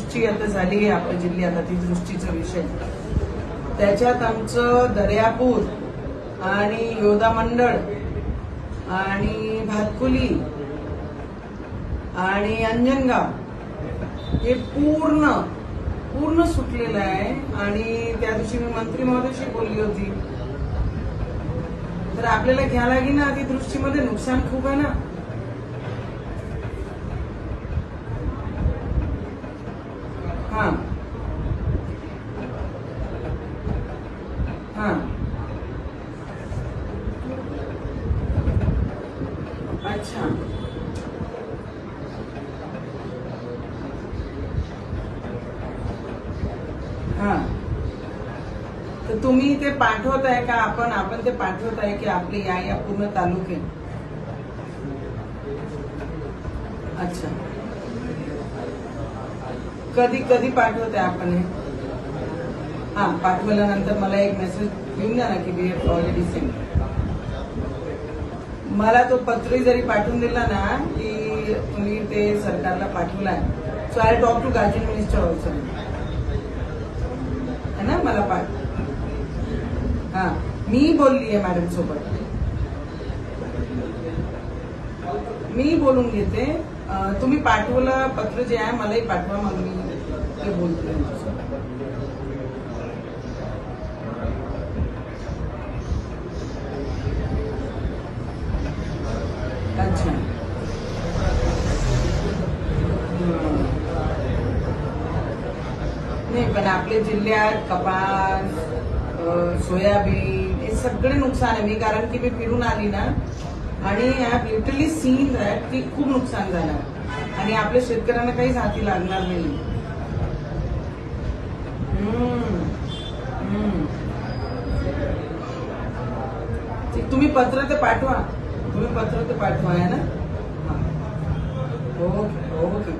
अतिवृष्टी आता झाली आहे आपल्या जिल्ह्यात, अतिवृष्टीचा विषय. त्याच्यात आमचं दर्यापूर आणि योदा मंडळ आणि भातकुली आणि अंजनगाव हे पूर्ण सुटलेलं आहे. आणि त्या दिवशी मी मंत्री महोदयाशी बोलली होती, तर आपल्याला घ्या लागेल ना, अतिवृष्टीमध्ये नुकसान खूप आहे ना. हा हा अच्छा. हा, तर तुम्ही ते पाठवत आहे का? आपण ते पाठवत आहे की आपले या पूर्ण तालुके? अच्छा, कधी पाठवत आहे आपण हे? हा, पाठवल्यानंतर मला एक मेसेज येऊन द्या ना की वी हॅव ऑलरेडी सेंड. मला तो पत्र जरी पाठवून दिला ना की तुम्ही ते सरकारला पाठवलाय, so I talk to guardian minister also, है ना. मला हा, मी बोलली आहे मॅडम सोबत, मी बोलून घेते. तुम्ही पाठवलं पत्र जे आहे मलाही पाठवा, मग मी ते बोलते. अच्छा, नाही पण आपल्या जिल्ह्यात कपास, सोयाबीन हे सगळे नुकसान आहे. मी कारण की मी फिरून आली ना, आणि I have literally scene that की खूप नुकसान झालं आणि आपल्या शेतकऱ्यांना काहीच हाती लागणार नाही. तुम्ही पत्र ते पाठवा, आहे ना. Okay okay.